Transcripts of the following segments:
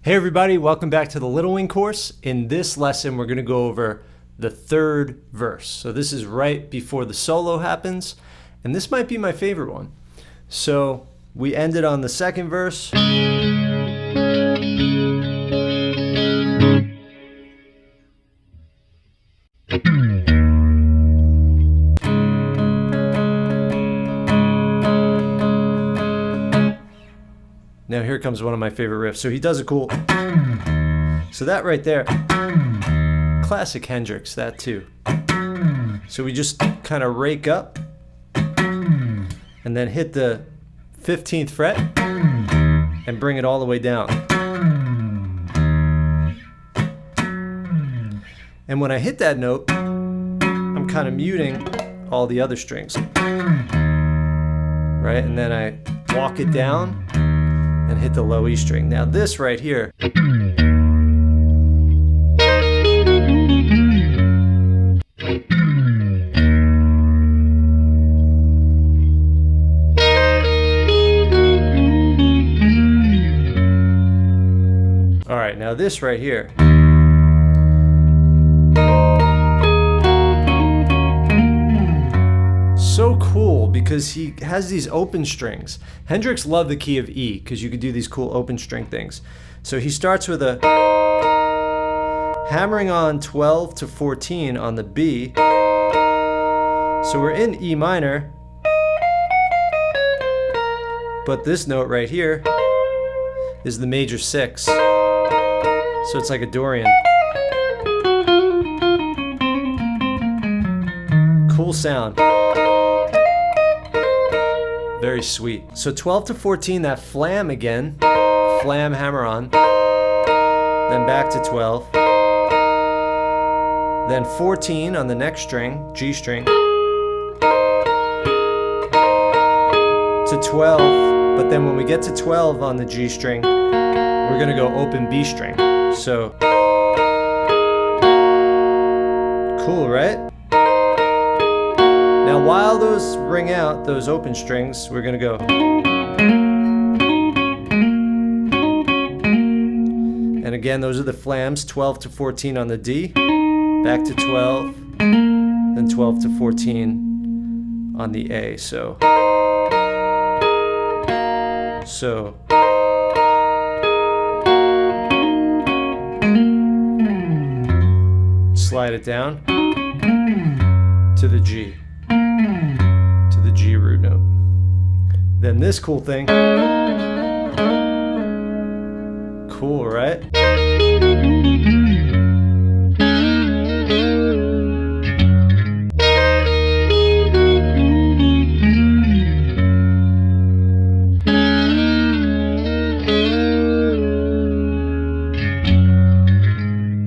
Hey everybody, welcome back to the Little Wing course. In this lesson, we're going to go over the third verse. So this is right before the solo happens, and this might be my favorite one. So we ended on the second verse. Now here comes one of my favorite riffs. So he does a cool, so that right there, classic Hendrix, that too. So we just kind of rake up and then hit the 15th fret and bring it all the way down. And when I hit that note, I'm kind of muting all the other strings, right? And then I walk it down and hit the low E string. Now this right here, all right, now this right here, so cool because he has these open strings. Hendrix loved the key of E because you could do these cool open string things. So he starts with a hammering on 12 to 14 on the B. So we're in E minor, but this note right here is the major 6. So it's like a Dorian. Cool sound. Very sweet. So 12 to 14, that flam again, flam hammer on, then back to 12, then 14 on the next string, G string, to 12, but then when we get to 12 on the G string, we're gonna go open B string. So, cool, right? Now while those ring out, those open strings, we're gonna go. And again, those are the flams, 12 to 14 on the D, back to 12, then 12 to 14 on the A. So slide it down to the G. To the G root note. Then this cool thing. Cool, right?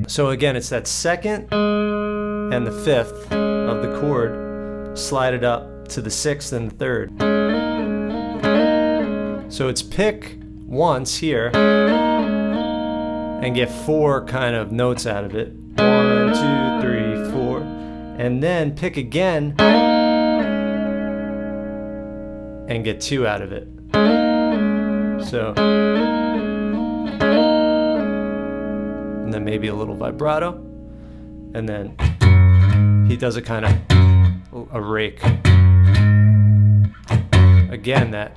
So again, it's that second and the 5th of the chord. Slide it up to the 6th and the 3rd. So it's pick once here and get 4 kind of notes out of it. 1, 2, 3, 4. And then pick again and get 2 out of it. So, and then maybe a little vibrato. And then he does a kind of a rake. Again, that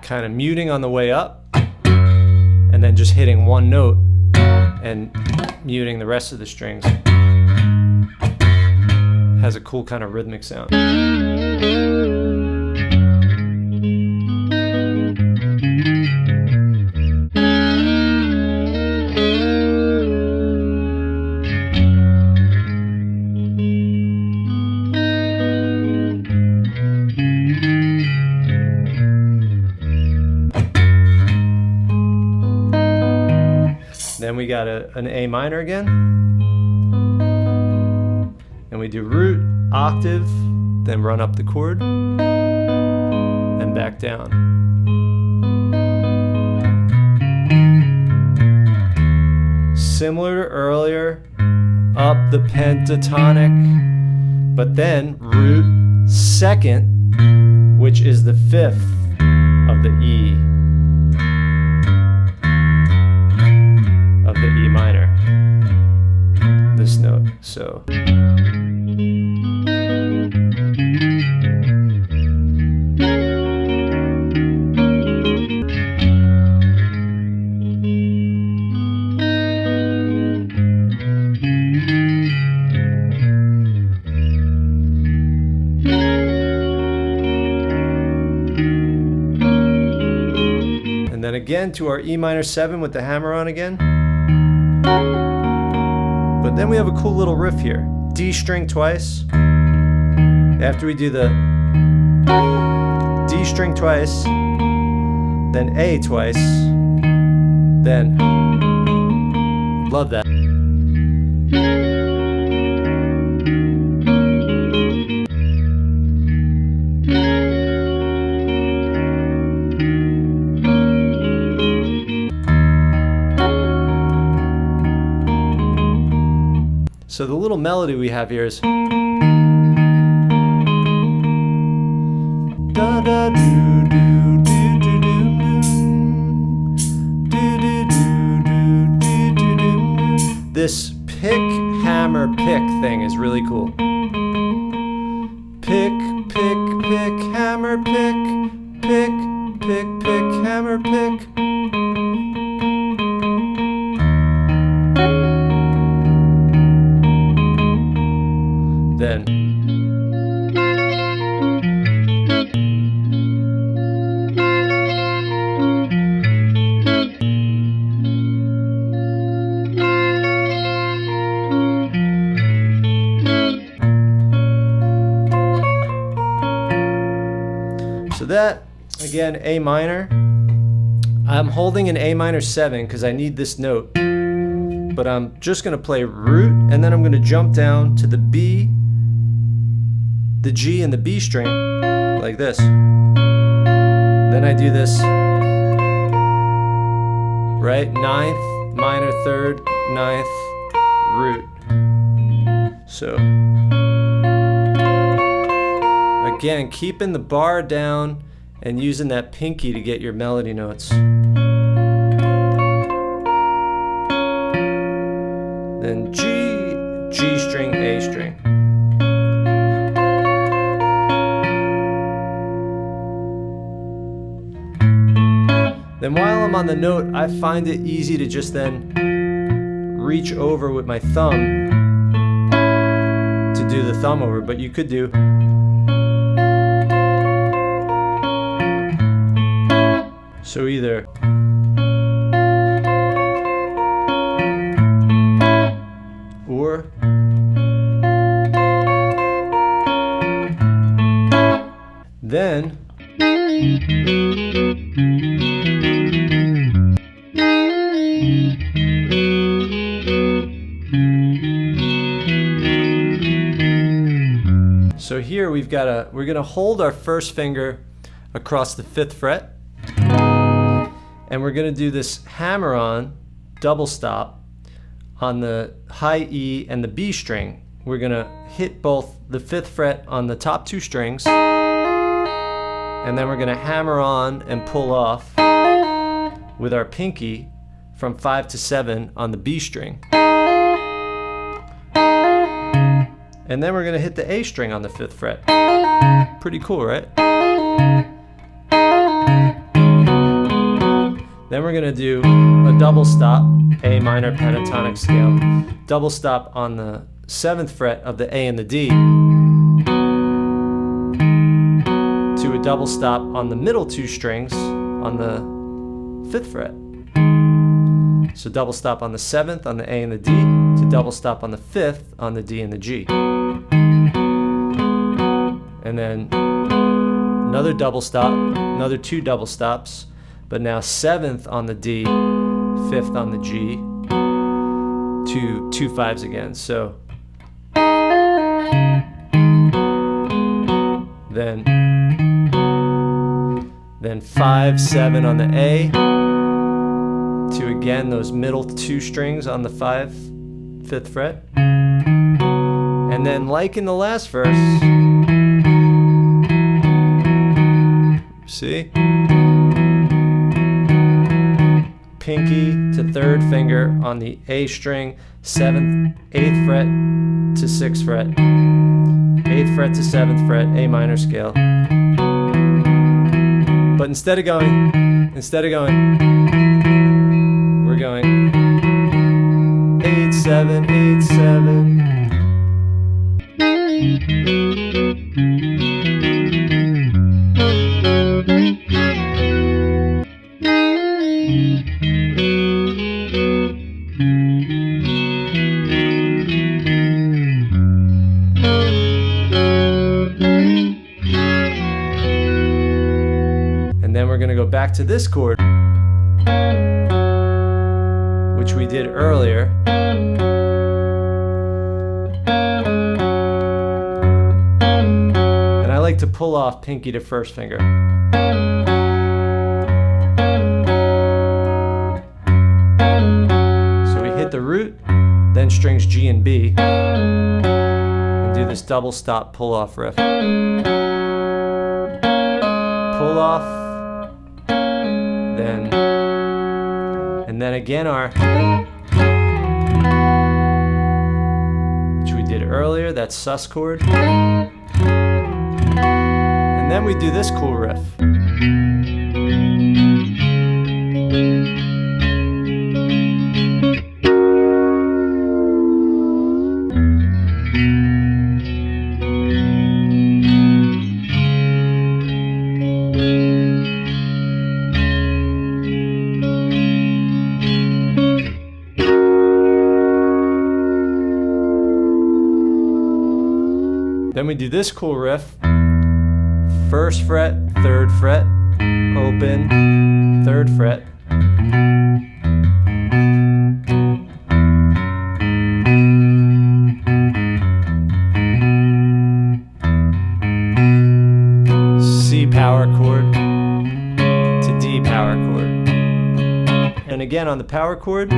kind of muting on the way up and then just hitting one note and muting the rest of the strings. Has a cool kind of rhythmic sound. Then we got an A minor again. And we do root, octave, then run up the chord, and back down. Similar to earlier, up the pentatonic, but then root second, which is the 5th of the E. So. And then again to our E minor 7 with the hammer on again. But then we have a cool little riff here. D string twice. After we do the D string twice, then A twice, then love that. So the little melody we have here is da da do do do do do do do do do. This pick hammer pick thing is really cool. Pick pick pick hammer pick pick pick pick hammer pick. Then so that again, A minor. I'm holding an A minor 7 because I need this note, but I'm just gonna play root and then I'm gonna jump down to the B, the G and the B string like this. Then I do this, right? 9th, minor 3rd, 9th, root. So again, keeping the bar down and using that pinky to get your melody notes. Then G, G string, A string. Then while I'm on the note, I find it easy to just then reach over with my thumb to do the thumb over, but you could do so either or then so here we're gonna hold our first finger across the 5th fret and we're gonna do this hammer on double stop on the high E and the B string. We're gonna hit both the 5th fret on the top 2 strings and then we're gonna hammer on and pull off with our pinky from 5 to 7 on the B string. And then we're gonna hit the A string on the 5th fret. Pretty cool, right? Then we're gonna do a double stop, A minor pentatonic scale, double stop on the 7th fret of the A and the D, to a double stop on the middle 2 strings on the 5th fret. So double stop on the 7th on the A and the D, to double stop on the 5th on the D and the G. And then another double stop, another 2 double stops, but now 7th on the D, 5th on the G, to 2 5s again. So then 5 7 on the A, to again those middle 2 strings on the 5th fret, and then like in the last verse, see, pinky to 3rd finger on the A string, 7th, 8th fret to 6th fret, 8th fret to 7th fret, A minor scale. But instead of going, we're going 8, 7, 8, 7. And then we're going to go back to this chord, which we did earlier. And I like to pull off pinky to 1st finger. So we hit the root, then strings G and B, and do this double stop pull off riff. Pull off, and then again our, which we did earlier, that sus chord. And then we do this cool riff. Then we do this cool riff. 1st fret, 3rd fret, open, 3rd fret. C power chord to D power chord. And again on the power chord,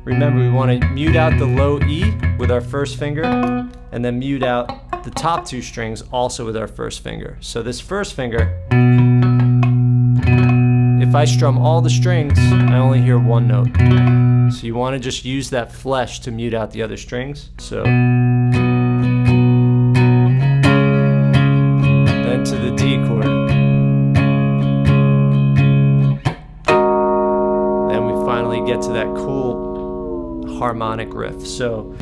remember we want to mute out the low E with our 1st finger, and then mute out the top 2 strings also with our 1st finger. So this 1st finger, if I strum all the strings, I only hear 1 note. So you want to just use that flesh to mute out the other strings. So then to the D chord. Then we finally get to that cool harmonic riff. So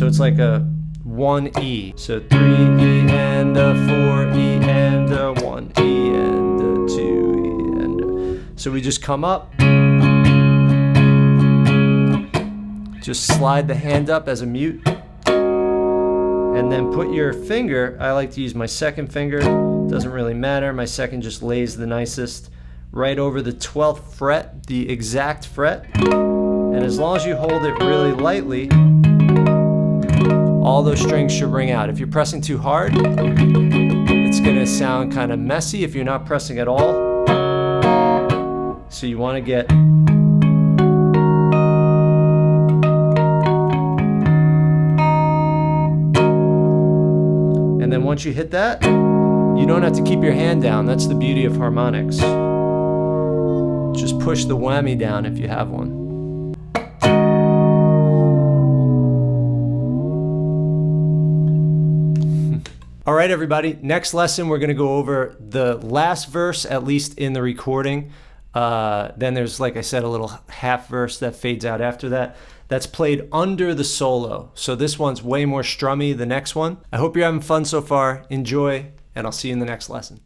it's like a 1 E. So 3 E and a 4 E and a 1 E and a 2 E and a. So we just come up, just slide the hand up as a mute, and then put your finger, I like to use my 2nd finger, doesn't really matter, my 2nd just lays the nicest, right over the 12th fret, the exact fret. And as long as you hold it really lightly, all those strings should ring out. If you're pressing too hard, it's gonna sound kind of messy if you're not pressing at all. So you want to get and then once you hit that, you don't have to keep your hand down. That's the beauty of harmonics. Just push the whammy down if you have one. All right, everybody, next lesson we're gonna go over the last verse, at least in the recording. Then there's, like I said, a little half verse that fades out after that. That's played under the solo. So this one's way more strummy, the next one. I hope you're having fun so far. Enjoy, and I'll see you in the next lesson.